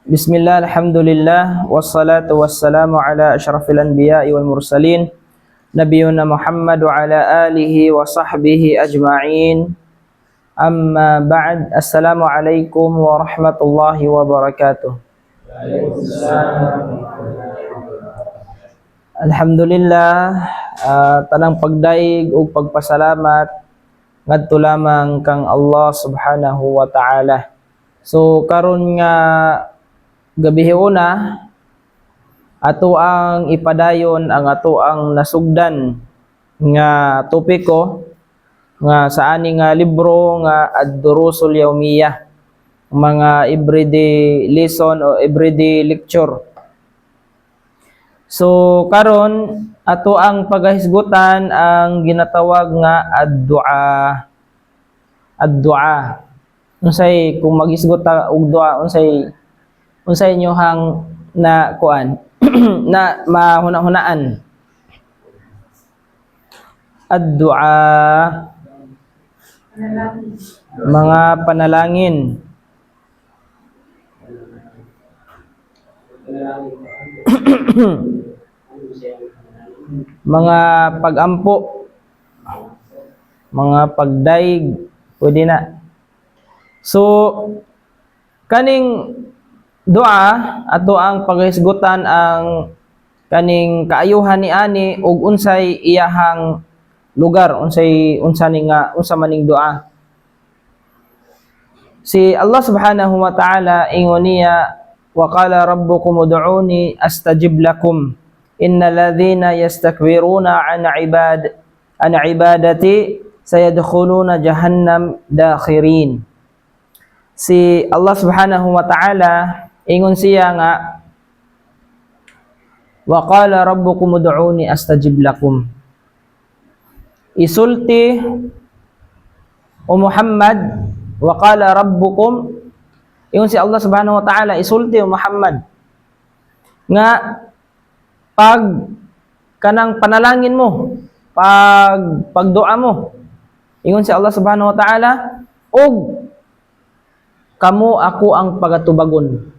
Bismillah, alhamdulillah, wassalatu wassalamu ala asyrafil anbiya'i wal mursalin nabiyuna Muhammad wa ala alihi wa sahbihi ajma'in. Amma ba'd. Assalamualaikum warahmatullahi wabarakatuh. Alhamdulillah, tanang pagdaig ug pagpasalamat ngadto lamang kang Allah subhanahu wa ta'ala. So karon nga gabi una ato ang ipadayon ang ato ang nasugdan nga topiko nga sa ani nga libro nga Ad-Durusul Yawmiyah, mga everyday lesson o everyday lecture. So karon ato ang pagahisgutan ang ginatawag nga ad-du'a. Ad-du'a. Unsay kung maghisgot ta og du'a, unsay inyo hang na kuan na mahuna-hunaan. Ad-du'a, mga panalangin. Mga pagampo, mga pagdaig, pwede na. So kaning dua ato ang paghisgutan ang kaning kaayuhan ni ani ug unsay iyahang lugar, unsa maning dua. Si Allah subhanahu wa ta'ala ingon niya, wa qala rabbukum ud'uni astajib lakum innal ladzina yastakbiruna an ibadati sayadkhuluna jahannam dakhirin. Si Allah subhanahu wa ta'ala ingon siya nga, wa qala rabbukum ud'uni astajib lakum. Isulti o Muhammad, wa qala rabbukum, ingon si Allah subhanahu wa ta'ala, isulti o Muhammad nga pag kanang panalangin mo, pagdua mo, ingon si Allah subhanahu wa ta'ala, og kamo ako ang pagatubagon.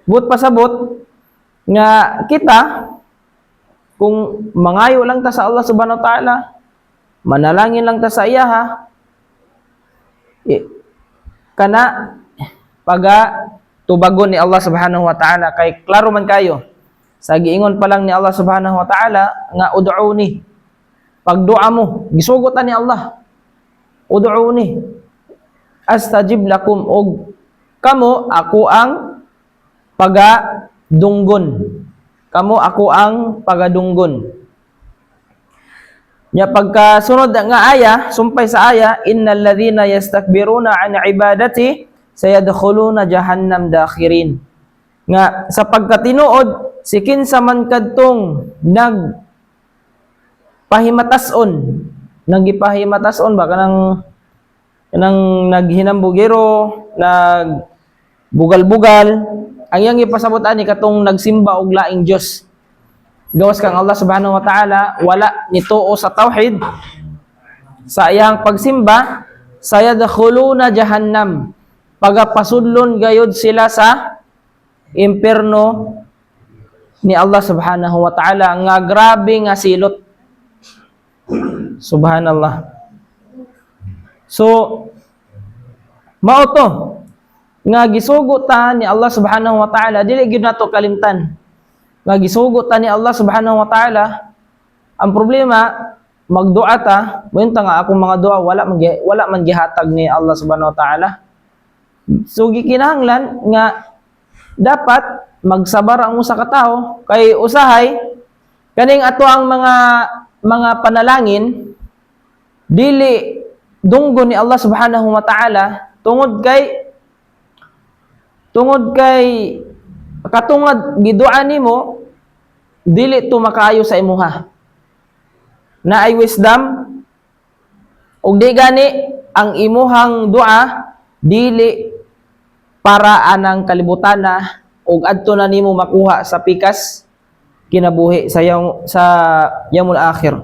But pasabot nga kita kung mangayo lang ta sa Allah subhanahu wa ta'ala, manalangin lang ta sa iya kana tubagon ni Allah subhanahu wa ta'ala. Kay klaro man kayo sa giingon pa lang ni Allah subhanahu wa ta'ala nga ud'uni, pagdua mo gisugot ni Allah, ud'uni astajib lakum, og kamo ako ang pagadunggon. Kamo ako ang pagadunggon. Nya pagkasunod nga aya, sumpay sa aya, innal ladzina yastakbiruna an ibadati sayadkhuluna jahannam dakhirin. Nga sa pagkatinuod si kinsa man kadtong nagipahimatason ba kanang naghinambugiro, nagbugal-bugal, ang iyang ipasabot ani katong nagsimba og laing Dios. Gawas kang Allah subhanahu wa ta'ala, wala nituo sa tauhid, sa iyang pagsimba, sayadkhuluna jahannam, pagapasudlon gayud sila sa impierno ni Allah subhanahu wa ta'ala, nga grabe nga silot. Subhanallah. So mao to nga gisugot ta ni Allah subhanahu wa ta'ala, dili gyud nato kalimtan nga gisugot ta ni Allah subhanahu wa ta'ala. Ang problema, magdua ta, mointa nga akong mga dua wala man gihatag ni Allah subhanahu wa ta'ala. So gikinahanglan nga dapat magsabar ang usa ka tawo, kay usahay kaning ato ang mga panalangin dili dunggo ni Allah subhanahu wa ta'ala tungod kay katungod gidua nimo, dili to makaayo sa imuha. Naay wisdom ug di gani ang imuhang dua dili para anang kalibutan na ug adto na nimo makuha sa pikas kinabuhi sa yaumul akhir.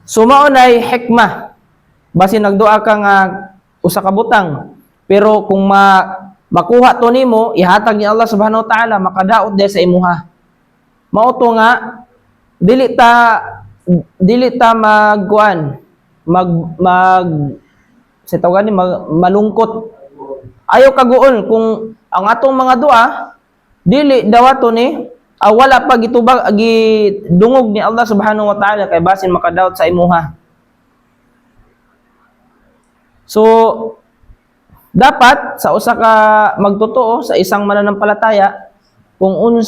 So maunay hikmah basin nagdua ka nga usa ka butang, pero kung makuha to nimo, ihatag ni Allah subhanahu wa ta'ala, makadaot diya sa imuha. Mao to nga dili ta magkuan sa tawag ni malungkot. Ayaw kaguol kung ang atong mga dua dili dawato ni wala pa gitubag gidungog ni Allah subhanahu wa ta'ala kay basin makadaot sa imuha. So dapat sa usa ka magtotoo sa isang mananampalataya kung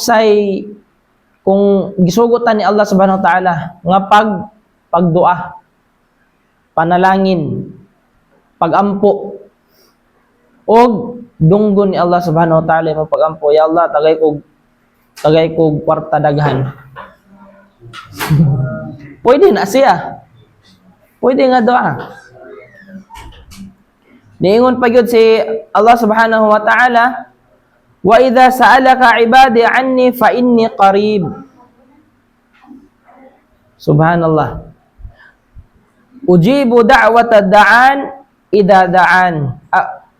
gisugotan ni Allah subhanahu wa ta'ala nga pagdua, panalangin, pagampo og dunggon ni Allah subhanahu wa ta'ala mo pagampo, ya Allah tagay kog kwarta daghan. Pwede na siya. Pwede nga doa. Niingon pa gyud si Allah subhanahu wa ta'ala, wa idza sa'alaka 'ibadi 'anni fa inni qarib. Subhanallah. Ujibu da'wata da'an idza da'an.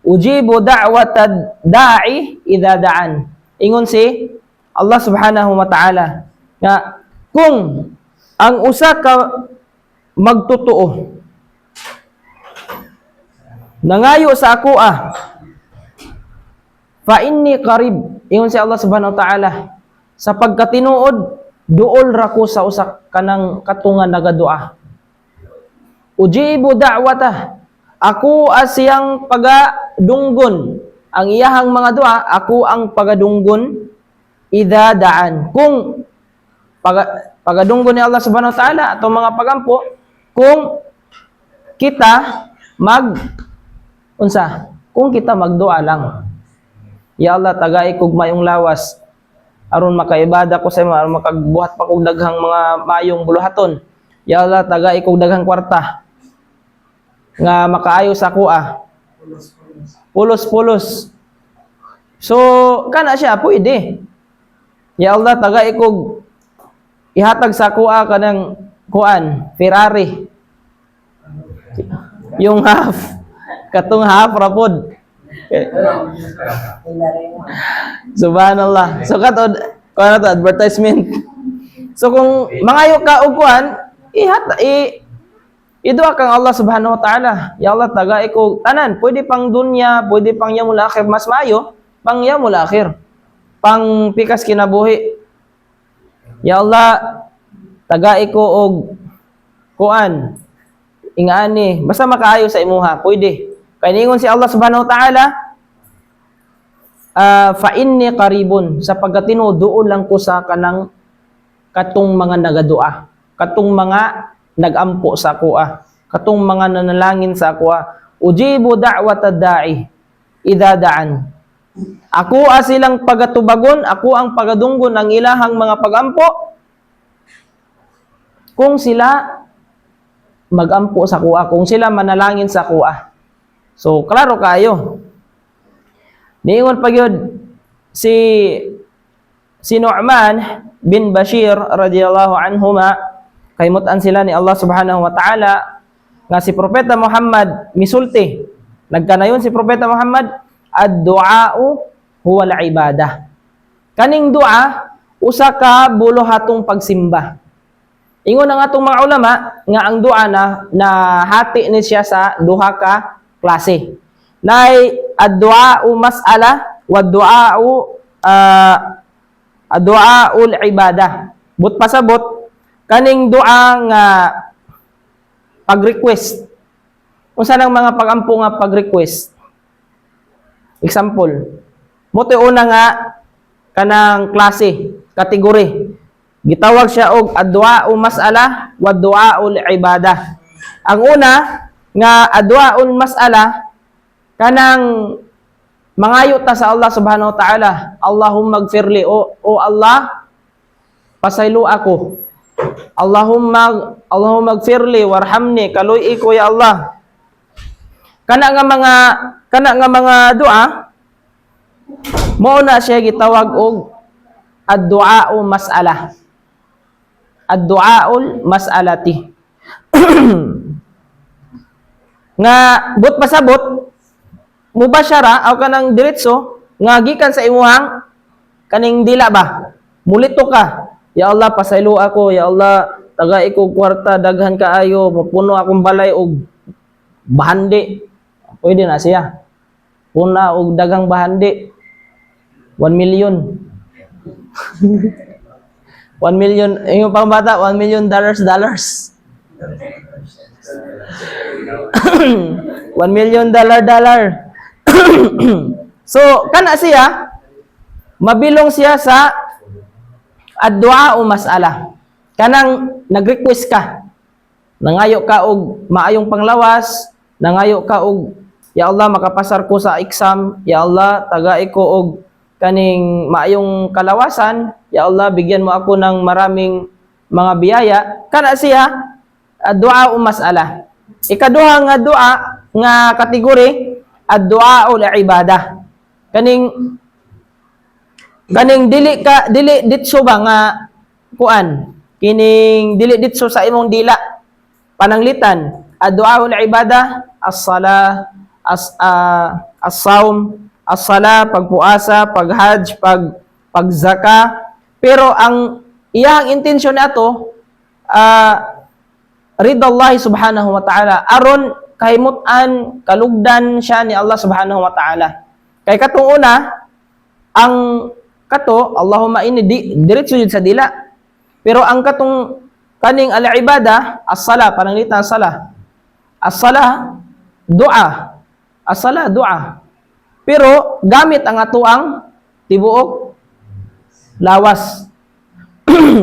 Ujibu da'wata da'i idza da'an. Ingon si Allah subhanahu wa ta'ala nga kung ang usa ka magtotoo nangayo sa ako fa inni qarib, ingon si Allah subhanahu wa ta'ala, sa pagkatinuod duol ra ko sa usa kanang katungan nagadua. Ujibu da'wata, ako asiyang pagadunggon ang iyahang mga dua, ako ang pagadunggon idza daan. Kung pagadunggon ni Allah subhanahu wa ta'ala atong mga pagampo, kung kita kung kita magdua lang. Ya Allah, tagay kog mayong lawas aron makaibada ko sa imo, aron makagbuhat pa kog daghang mga mayong buluhaton. Ya Allah, tagay kog daghang kwarta nga makaayo sa kuha. Pulos. So kana siya pwede. Ya Allah, tagay kog ihatag sa kuha kanang kuan Ferrari. Yung katong half rapod. Subhanallah. So katod kuan to advertisement. So kung mangayo ka og kuan, idua kang Allah subhanahu wa ta'ala. Ya Allah, tagay ko tanan, pwede pang dunya, pwede pang yamul akhir, mas maayo pang yamul akhir. Pang pikas kinabuhi. Ya Allah, tagay ko og kuan ingani, basta makaayo sa imuha, pwede. Kaya ningon si Allah subhanahu wa ta'ala, fa inni qaribun, sa pagkatino duol lang ko sa kanang katong mga nagadua, katong mga nagampo sa kuha, katong mga nanalangin sa kuha. Ujibu da'wata da'i idza da'an. Ako silang pagatubagon, ako ang pagadunggon ng ilahang mga pagampo kung sila magampo sa kuha, kung sila manalangin sa kuha. So, klaro kayo. Niingon pa yun si Nu'man bin Bashir radiyallahu anhuma, kaymutan sila ni Allah subhanahu wa ta'ala nga si Propeta Muhammad misulti. Nagkanayon si Propeta Muhammad, ad-du'a'u huwa al-ibadah. Kaning dua, usa ka buluhatong pagsimba. Ingon ang atong mga ulama nga ang dua na hati ni siya sa duha ka klase. Nay ad-du'a'u mas'ala wa ad-du'a'ul ibadah. But pasabot kaning dua nga pag-request. Unsa nang mga pagampo nga pag-request? Example, mote una nga kanang klase, kategori. Gitawag siya og ad-du'a'u mas'ala wa ad-du'a'ul ibadah. Ang una nga ad-du'a'ul mas'ala kanang mangayo ta sa Allah subhanahu wa ta'ala. Allahumma gfirli, o Allah, pasaylo ako. Allahumma gfirli warhamni, kaluy ko ya Allah. Kana nga mga dua mao na siya gitawag og ad-du'a'u mas'ala. Ad-du'a'ul mas'alati. Nga but pasabot mubasyara aw kanang diretso nga gikan sa imuhang kaning dila ba, mulito ka, ya Allah pasaylo ako, ya Allah tagay ko kwarta daghan kaayo, mapuno akong balay og bahandi, pwede na siya, puna og dagang bahandi, 1 million. 1 million, yung pang bata, $1 million. 1 million dollar. So, kana siya, mabilong siya sa ad-du'a o mas'ala. Kanang nag-request ka, nangayo ka og maayong panglawas, nangayo ka og, ya Allah, makapasar ko sa exam, ya Allah, tagay ko og kaning maayong kalawasan, ya Allah, bigyan mo ako ng maraming mga biyaya. Kana siya, ad-du'a o mas'ala. Ikaduha nga du'a nga kategori, ad-du'a o ibadah. Kaning dili ditso ba nga kuan, kining dili ditso sa imong dila pananglitan, ad-du'a ul ibadah, as-salah, as-saum, as-salah, pagpuasa, pag-hajj, pag-zaka. Pero ang iyang intensyon nato, ridallah subhanahu wa ta'ala, aron kahimutan, kalugdan siya ni Allah subhanahu wa ta'ala. Kay katong una, ang kato, Allahumma inni, diretso yun sa dila. Pero ang katong kaning al-ibadah, as-salah, pananglitan as-salah. As-salah, du'a. As-salah, du'a. Pero gamit ang atuang tibuok lawas.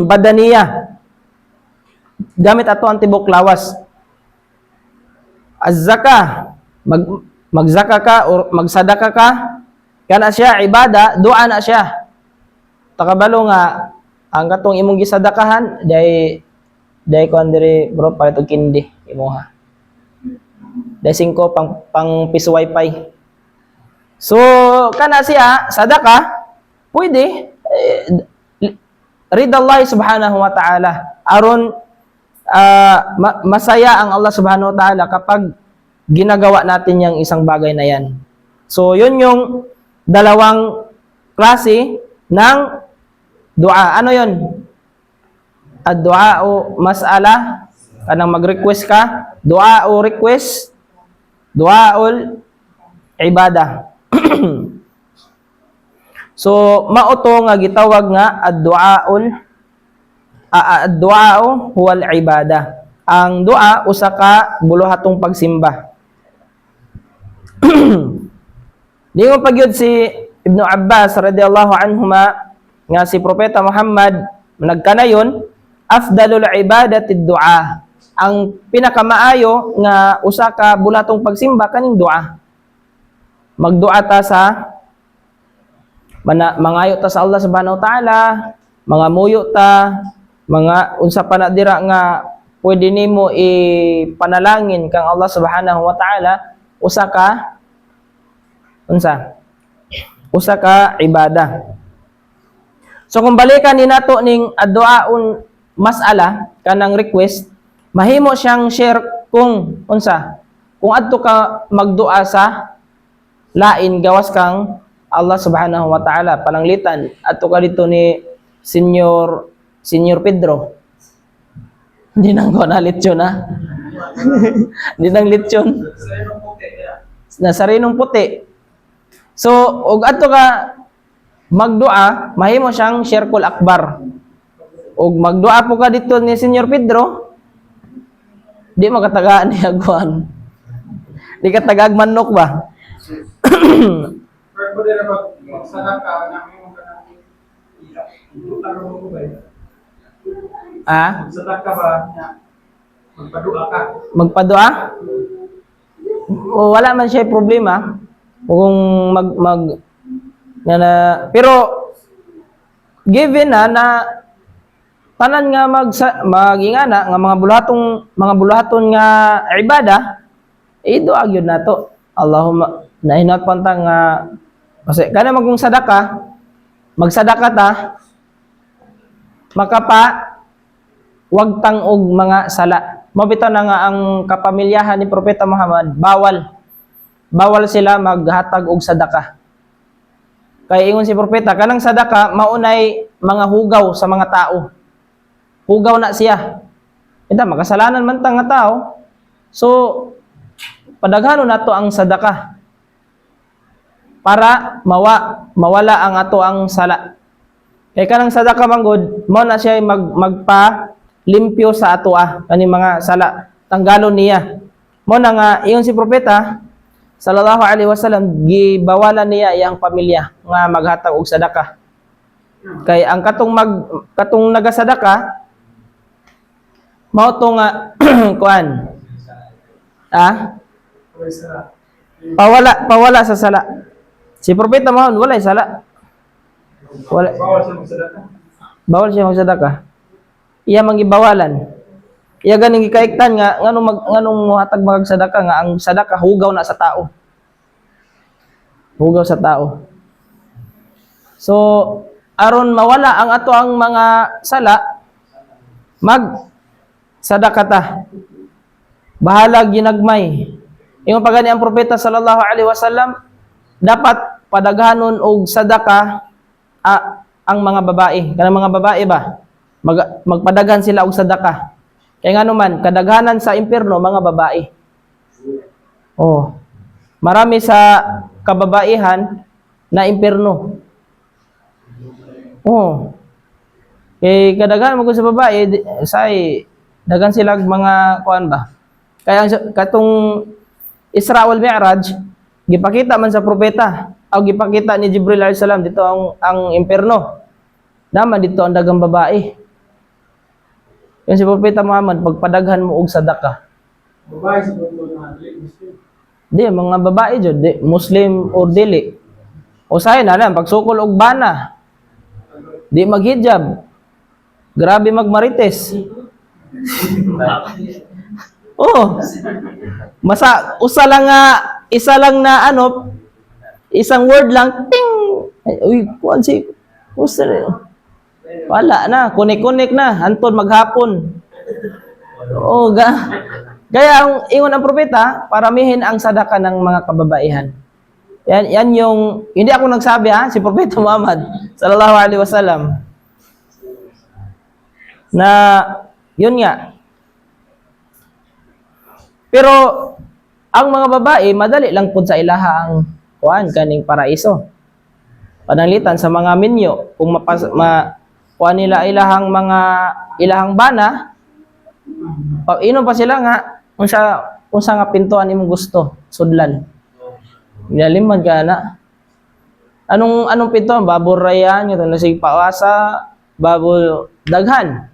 Badaniya. Gamit ato ang tibuok lawas. Az-zakah, magzaka ka o magsadaka ka, kana siya ibada, du'a na siya. Takabalo nga ang katong imong gisadakahan day ko andre bro palit og kindi imuha. Day 5 pang piso wifi. So kana siya sadaka pwede ridallah subhanahu wa ta'ala, aron masaya ang Allah subhanahu wa ta'ala kapag ginagawa natin yung isang bagay na yan. So yun yung dalawang klase ng dua. Ano yun? Ad-du'a o mas'ala, kanang mag-request ka, du'a o request, du'a o ibadah. So mauto nga gitawag nga ad-du'a huwal ibadah. Ang du'a usa ka buluhatong pagsimba. Di mo pagyud si Ibnu Abbas radhiyallahu anhuma nga si Propeta Muhammad nagkanayon, afdalul ibadati ad-du'a. Ang pinakamaayo nga usa ka bulatong pagsimba kaning du'a. Magdu'a ta sa mangayo ta sa Allah subhanahu wa ta'ala, mga muyo ta, mga unsa pa na dira nga pwede nimo ipanalangin kang Allah subhanahu wa ta'ala, usa ka ibada. So kung balikan ni nato ning ad-du'aun mas'ala kanang request, mahimo siyang share kung adto ka magdu'a sa lain gawas kang Allah subhanahu wa ta'ala pananglitan, adto ka dito ni Senior Pedro. Hindi nang ko na lechon ha. Hindi nang lechon. Nasarinong puti. So, og adto ka magdua, mahimo siyang shirkul akbar. Og magdua po ka dito ni Senior Pedro, di makatagaan ni agwan. Di ka tagag manok ba? Pero din magsana ka na may mga sadaka ba niya? Magpadua ka. Magpadua? O, wala man siya problema. Kung pero given na tanan nga magingana nga mga bulahaton nga ibada, du'a gyud nato. Allahumma nahinat panta nga kasi kana magong sadaka, magsadaka ta, makapa wag tang og mga sala. Mabitaw na nga ang kapamilyahan ni Propeta Muhammad, bawal sila maghatag og sadaka. Kay ingon si propeta, kanang sadaka maunay mga hugaw sa mga tao. Hugaw na siya. Ita makasalanan man ta nga tao. So padaghanon nato ang sadaka para mawala ang ato ang sala. Kay kanang sadaka manggod, mao na siya magpa limpyo sa ato kani mga sala. Tanggalon niya. Mao na nga iyon si propeta sallallahu alaihi wasallam gibawalan niya iyang pamilya nga maghatag og sadaka. Kay ang katong nagasadaka mao to nga kuan. Pawala sa sala. Si propeta mao walay sala. Wala. Bawal sa magsadaka. Bawal siya magsadaka. Iya mangibawalan. Iya ganing gikaiktan nga nganong mohatag magsadaka nga ang sadaka hugaw na sa tao. Hugaw sa tao. So aron mawala ang ato ang mga sala, sadaka ta. Bahala ginagmay. Ingon pa gani ang propeta sallallahu alaihi wasallam, dapat padaghanon og sadaka ang mga babae. Kanang mga babae ba? Magpadaghan sila og sadaka. Kaya nga naman, kadaghanan sa impyerno, mga babae. Oh. Marami sa kababaihan na impyerno. Oh. Kaya kadaghanan mo sa babae, daghan sila mga kuan ba? Kaya katong Isra wal Mi'raj, gipakita man sa propeta, o gipakita ni Jibril alayhis salam dito ang impyerno. Naman dito ang dagang babae. Yung si Propeta Muhammad, pagpadaghan mo og sadaka. Babae sa buong mga Muslim. Di, mga babae jud, di, Muslim or dili. O sayo na lang, pagsukol og bana, di maghijab, grabe magmarites. Oh, isa lang na isang word lang, ting! Uy, kuan si, wala na, kunik-kunik na, antod maghapon. Oo, kaya ang ingon ang propeta, paramihin ang sadaka ng mga kababaihan. Yan yung, hindi ako nagsabi si Propeta Muhammad sallallahu alaihi wasallam. Na, yun nga. Pero, ang mga babae, madali lang po sa ilaha ang kaning paraiso. Pananglitan sa mga minyo, kung kuha nila ilahang bana, inom pa sila nga, unsa nga pintuan imong gusto, sudlan. Ginaliman ka na. Anong pintuan? Babor rayan, yung nasig pawasa, babol daghan.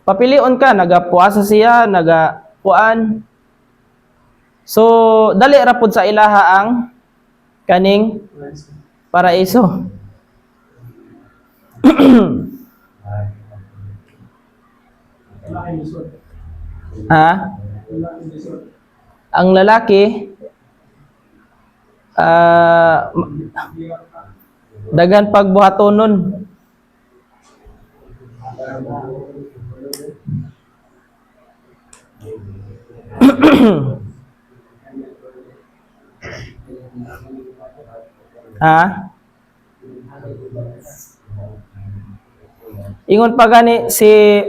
Papilion ka, nagapuasa siya, nagapuan. So, dali rapod sa ilaha ang kaning paraiso. Ang lalaki daghan pagbuhatonon. Ingon pa gani si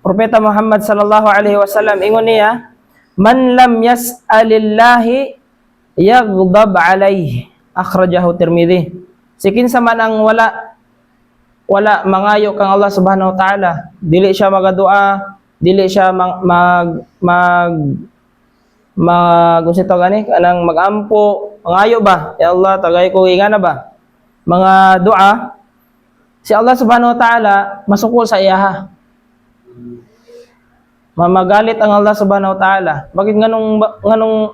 Propeta Muhammad sallallahu alaihi wasallam, ingon niya, man lam yas'alillahi yaghdab alayhi, akhrajahu Tirmidhi. Si kinsa man ang wala mangayo kang Allah subhanahu wa ta'ala, dili siya magadua, dili siya usito gani kanang magampo, mangayo ba, ya Allah tagay ko ingana ba, mga dua, si Allah subhanahu wa ta'ala masukol sa iyaha. Mamagalit ang Allah subhanahu wa ta'ala. Bakit nganong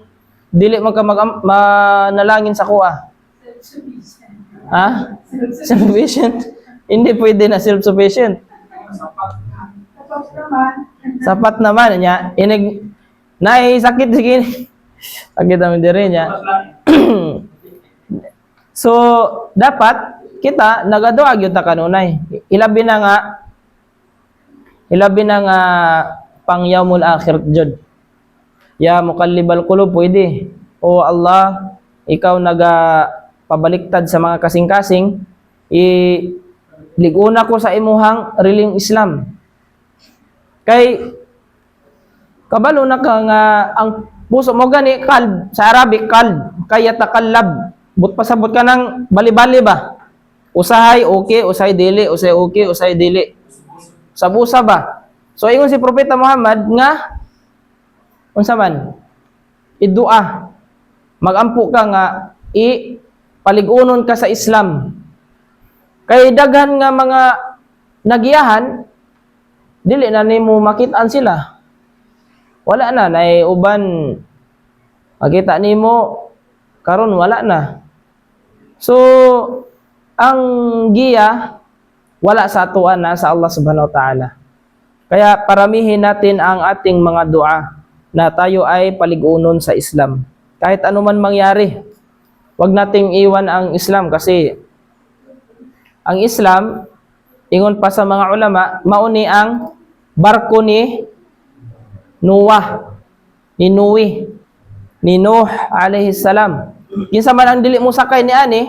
dili man ka manalangin sa kuha? Self-sufficient. Hindi pwede na self-sufficient. Sapat naman niya. Sakit sige. Sakit naman din niya. So, dapat kita nagaduag yun ta kanunay. Ilabi na nga pang yaumul akhir jud. Ya muqallibal qulub, pwede. O Allah, ikaw pabaliktad sa mga kasing-kasing, liguna ko sa imuhang riling Islam. Kay kabalo na ka nga ang puso mo gani kalb sa Arabic kalb kaya takallab but pasabot ka ng bali-bali ba, usahay okay, usahay dili, usahay okay, usahay dili, sabusa ba. So ingon si Propeta Muhammad nga unsa man idua, magampo ka nga paligunon ka sa Islam. Kay daghan nga mga nagiyahan dili na nimo makit-an sila, wala na nay uban makita nimo karon wala na. So ang giya wala sa atuan na sa Allah subhanahu wa ta'ala. Kaya paramihin natin ang ating mga dua na tayo ay paligunon sa Islam. Kahit anuman mangyari, wag nating iwan ang Islam kasi ang Islam, ingon pa sa mga ulama, mauni ang barko ni Noah, ni Nuh alayhi salam. Kinsa man ang dili mo sakay ni ani,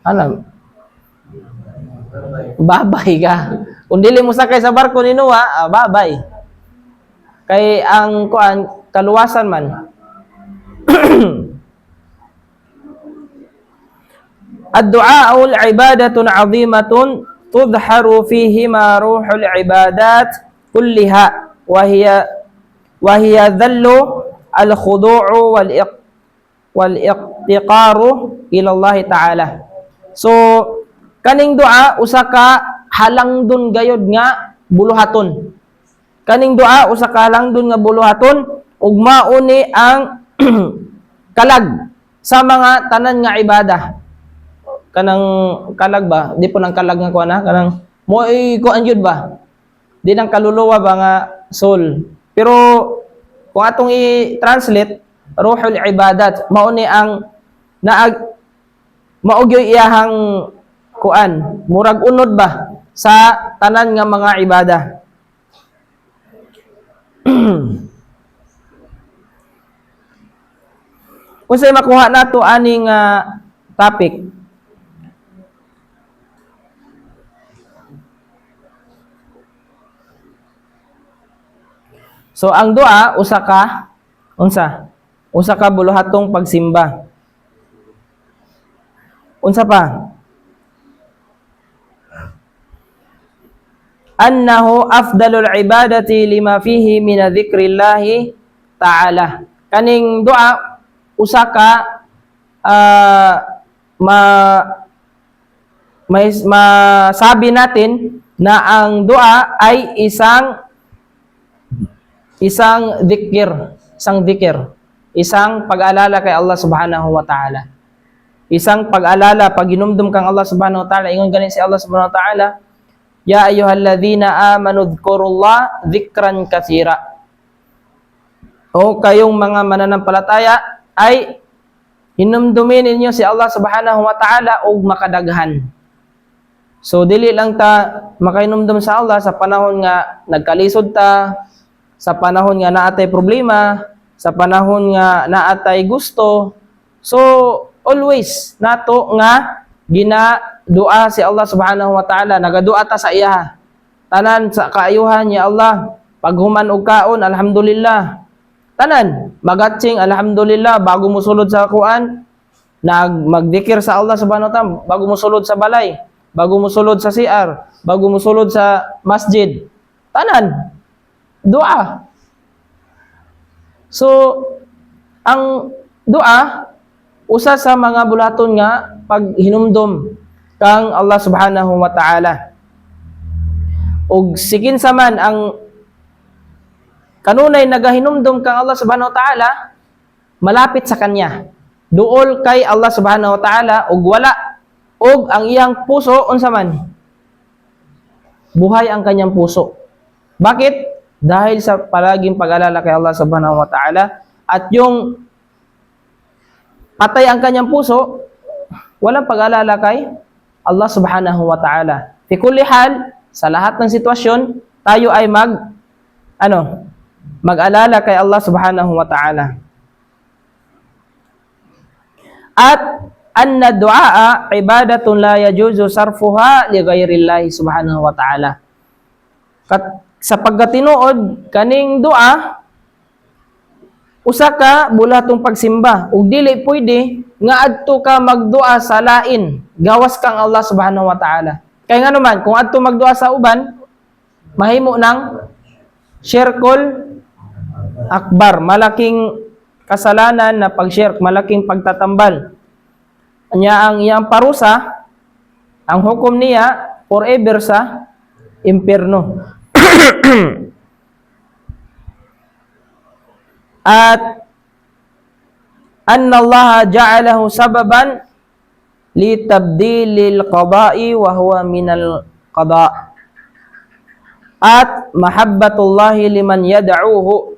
ano, babay ka. Kung dili mo sakay sa barko ni Noah, babay. Kay ang kaluwasan man. Ad-du'a ibadatun 'azimatun tudharu fihima ruhul ibadat kulliha wa hiya dhallu al-khudu'u wal iqtiqaru ila Allah ta'ala. So kaning du'a usa ka halangdon gayod nga buluhaton. Kaning du'a usa ka halangdon nga buluhaton ug mauni ang kalag sa mga tanan nga ibadah. Kanang kalag ba? Di po nang kalag nga kuana, kanang mo kuan jud ba? Di nang kaluluwa ba nga soul. Pero kung atong i-translate, ruhul ibadat, mauni ang maugyo iyahang kuan, murag unod ba sa tanan nga mga ibadah. Unsay makuha nato aning topic? So ang dua usa ka buluhatong pagsimba. Unsa pa? Annahu afdalul ibadati lima fihi min dzikrillah ta'ala. Kaning dua usa ka masabi natin na ang dua ay isang dhikr, isang pag-alala kay Allah subhanahu wa ta'ala. Isang pag-alala, pag hinumdum kang Allah subhanahu wa ta'ala, ingon ganin si Allah subhanahu wa ta'ala, ya ayyuhalladhina amanu dhkurullah dhikran katsira. O kayong mga mananampalataya ay hinumdumin ninyo si Allah subhanahu wa ta'ala og makadaghan. So dili lang ta makahinumdum sa Allah sa panahon nga nagkalisod ta, sa panahon nga naatay problema, sa panahon nga naatay gusto. So always nato nga ginadua si Allah subhanahu wa ta'ala, nagadua ta sa iya. Tanan sa kaayuhan ya Allah, paghuman og kaon alhamdulillah. Tanan magatsing alhamdulillah, bago mo sulod sa kuan, magdikir sa Allah subhanahu wa ta'ala, bago mo sulod sa balay, bago mo sulod sa CR, bago mo sulod sa masjid. Tanan dua. So ang dua usa sa mga bulaton nga paghinumdom kang Allah subhanahu wa ta'ala. Ug sigin sa man ang kanunay nagahinumdom kang Allah subhanahu wa ta'ala, malapit sa kanya, duol kay Allah subhanahu wa ta'ala, ug wala ug ang iyang puso unsa man buhay ang kanyang puso. Bakit? Dahil sa palaging pag-alala kay Allah subhanahu wa ta'ala, at yung patay ang kanyang puso, walang pag-alala kay Allah subhanahu wa ta'ala. Fi kulli hal, sa lahat ng sitwasyon, tayo ay mag-alala kay Allah subhanahu wa ta'ala. At anna du'a ibadatun la yajuzu sarfuha li ghairillahi subhanahu wa ta'ala. Sa pagkatinuod kaning dua usa ka bulatong pagsimba ug dili pwede nga adto ka magdua sa lain gawas kang Allah subhanahu wa ta'ala. Kay nga naman kung adto magdua sa uban mahimo ng syirkul akbar, malaking kasalanan na pagsyirk, malaking pagtatambal. Anya ang iyang parusa, ang hukom niya forever sa impierno. At anna Allah ja'alahu sababan li tabdilil qada'i wa huwa minal qada'. At mahabbatullahi liman yad'uhu.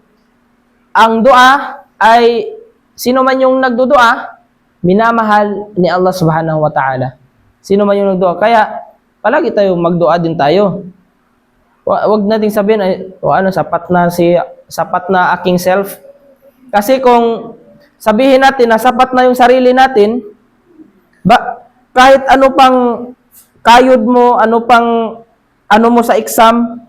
Ang dua ay sino man yung nagdudua, minamahal ni Allah subhanahu wa ta'ala. Sino man yung nagdua. Kaya palagi tayo magdua din tayo. Wag nating sabihin ay sapat na aking self. Kasi kung sabihin natin na sapat na yung sarili natin, kahit ano pang kayod mo, ano mo sa exam,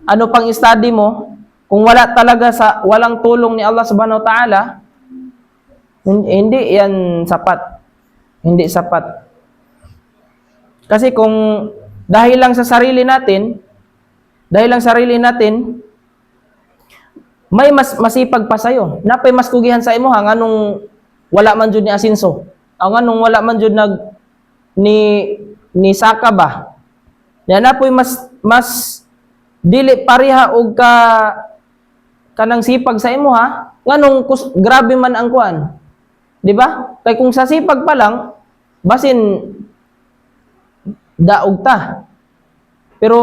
ano pang study mo, kung wala talaga walang tulong ni Allah subhanahu wa ta'ala, hindi yan sapat. Hindi sapat. Kasi kung dahil lang sarili natin, may masipag pa sa'yo. Napay mas kugihan sa imo hang anong wala man jud ni asinso. Ang anong wala man jud ni saka ba. Ya napoy mas dili pareha og kanang sipag sa imo ha. Nganong grabe man ang kuan. Di ba? Kay kung sa sipag pa lang basin daog ta. Pero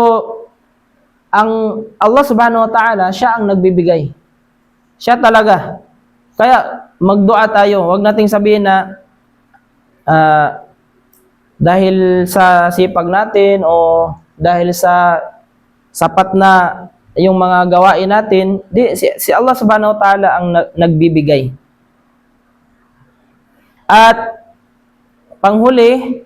ang Allah subhanahu wa ta'ala, siya ang nagbibigay. Siya talaga. Kaya magdua tayo. Huwag nating sabihin na dahil sa sipag natin o dahil sa sapat na yung mga gawain natin, si Allah subhanahu wa ta'ala ang nagbibigay. At panghuli,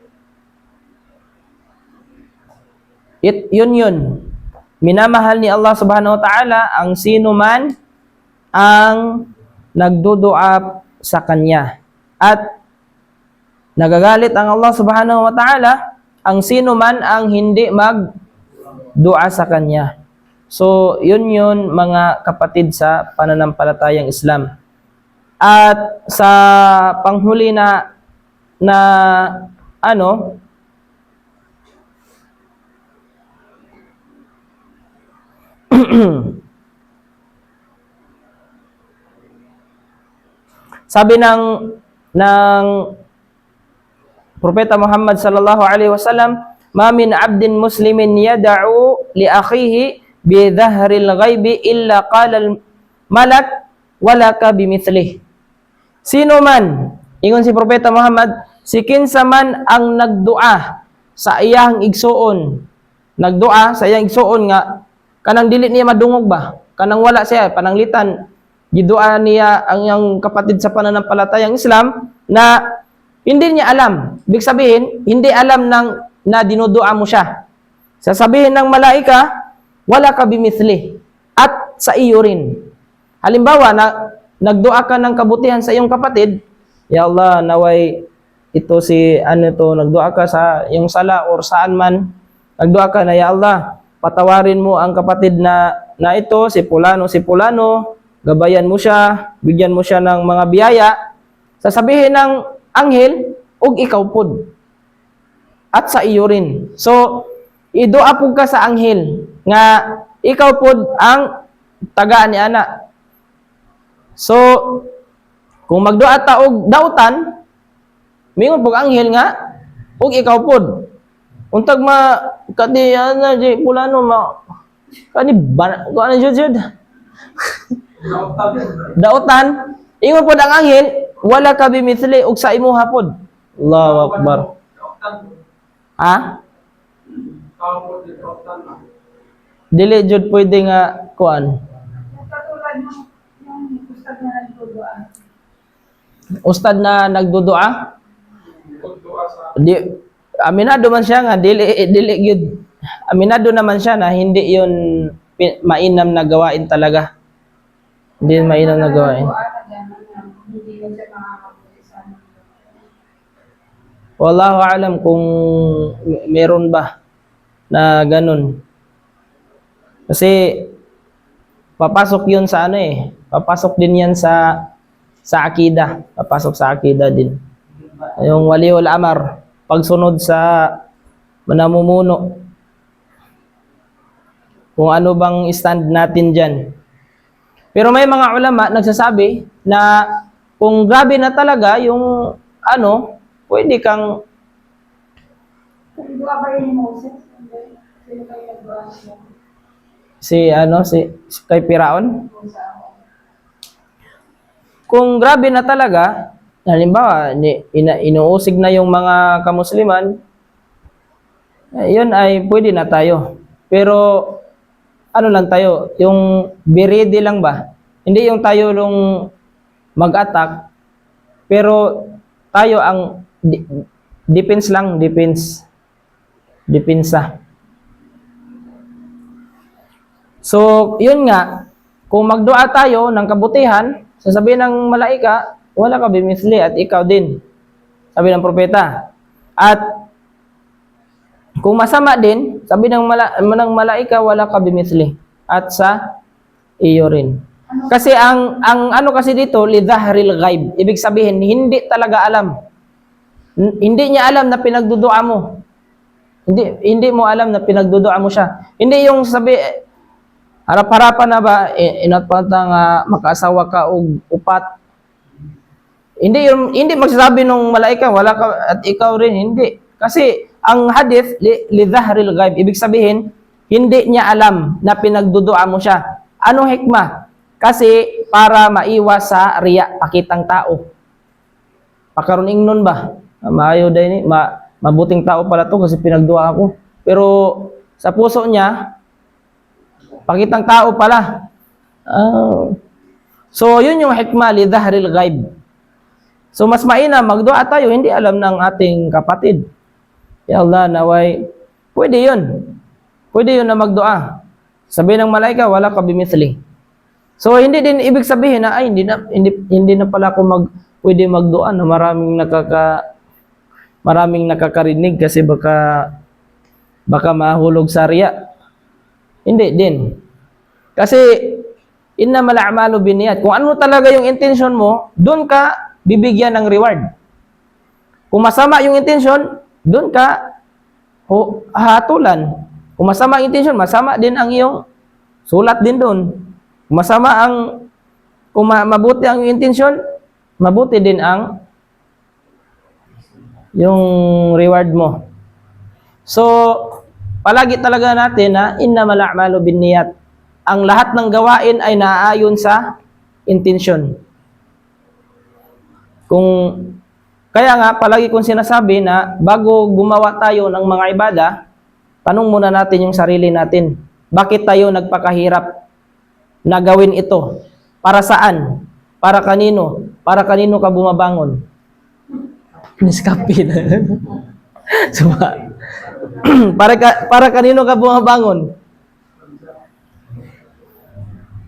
yun. Minamahal ni Allah subhanahu wa ta'ala ang sino man ang nagdudua sa Kanya. At nagagalit ang Allah subhanahu wa ta'ala ang sino man ang hindi magdua sa Kanya. So, yun mga kapatid sa pananampalatayang Islam. At sa panghuli na sabi ng Propeta Muhammad sallallahu alaihi wasallam, "Ma min 'abdin muslimin yad'u li akhihi bi dhahril ghaibi illa qala al malak walaka bimithlihi." Sino man, ingon si Propeta Muhammad, si kinsa man ang nagdua sa iyang igsuon, nagdua sa iyang igsuon nga kanang dili niya madungog ba, kanang wala siya pananglitan, gidua niya ang iyang kapatid sa pananampalatayang Islam na hindi niya alam. Ibig sabihin, hindi alam na dinudua mo siya. Sasabihin ng malaika, wala ka bimithli. At sa iyo rin. Halimbawa, nagdua ka ng kabutihan sa iyong kapatid, ya Allah, naway ito nagdua ka sa iyong sala or saan man, nagdua ka na, ya Allah, patawarin mo ang kapatid na ito, si Pulano, gabayan mo siya, bigyan mo siya ng mga biyaya. Sasabihin ng anghel, ug ikaw pod. At sa iyo rin. So, idua pug ka sa anghel nga ikaw pod ang tagaan ni ana. So, kung magdua ta og dautan, mingon pug anghel nga ug ikaw pod. Untag kadi di Pulano kani ano jud. Dautan, ingon pod ang anghel, wala ka bimithli og sa imo hapon. Allahu Akbar. Ha? Dili jud pwede nga kuan. Ustad na nagdudua, Pagdua sa di aminado man siya nga dili gyud. Aminado naman siya na hindi 'yun mainam na gawain talaga. Hindi yun mainam na gawain. Hindi na siya makakabuti sa ano. Wallahu alam kung meron ba na ganun. Kasi papasok 'yun sa ano eh. Papasok din 'yan sa akida. Papasok sa akida din. Yung waliul amar, pagsunod sa namumuno. Kung ano bang stand natin diyan. Pero may mga ulama nagsasabi na kung grabe na talaga yung ano, pwede kang Nagdua ba yun ni Moses? Hindi. Sino kayo nagdua niya? si kay Piraon. Kung sa ako. Kung grabe na talaga, halimbawa, inuusig na yung mga kamusliman, yun ay pwede na tayo. Pero, ano lang tayo, yung biridi lang ba? Hindi yung tayo yung mag-attack, pero tayo ang defense lang, depensa. So, yun nga, kung magdua tayo ng kabutihan, sasabihin ng malaika, wala ka bimisli at ikaw din. Sabi ng propeta. At kung masama din, sabi ng malaika, wala ka bimisli. At sa iyo rin. Kasi ang ano kasi dito, lidhahril ghaib. Ibig sabihin, hindi talaga alam. Hindi niya alam na pinagdudua mo. Hindi mo alam na pinagdudua mo siya. Hindi yung sabi, harap-harapan na ba, inatpanta nga makaasawa ka o upat. Hindi magsasabi ng malaika, wala ka at ikaw rin, hindi. Kasi ang hadith, lidhahril ghaib, ibig sabihin, hindi niya alam na pinagdudua mo siya. Anong hikmah? Kasi para maiwas sa riya, pakitang tao. Pakaroning nun ba? Maayo din, mabuting tao pala to kasi pinagdua ako. Pero sa puso niya, pakitang tao pala. So, yun yung hikmah, lidhahril ghaib. So, mas mainam, magdua tayo, hindi alam ng ating kapatid. Ya Allah, naway, pwede yun. Pwede yun na magdua. Sabi ng malaika, wala ka bimithli. So, hindi din ibig sabihin na, ay, hindi na pala ako pwede magdua na maraming nakakarinig kasi baka mahulog sa riya. Hindi din. Kasi, innamal a'malu binniyat. Kung ano talaga yung intention mo, doon ka bibigyan ng reward. Kung masama yung intention, doon ka hatulan. Kung masama ang intention, masama din ang iyong sulat din doon. Kung kung mabuti ang intention, mabuti din ang yung reward mo. So, palagi talaga natin na innamal a'malu binniyat. Ang lahat ng gawain ay naaayon sa intention. Kaya nga, palagi kong sinasabi na bago gumawa tayo ng mga ibada, tanong muna natin yung sarili natin. Bakit tayo nagpakahirap na gawin ito? Para saan? Para kanino? Para kanino ka bumabangon? Niskapi na. So, para kanino ka bumabangon?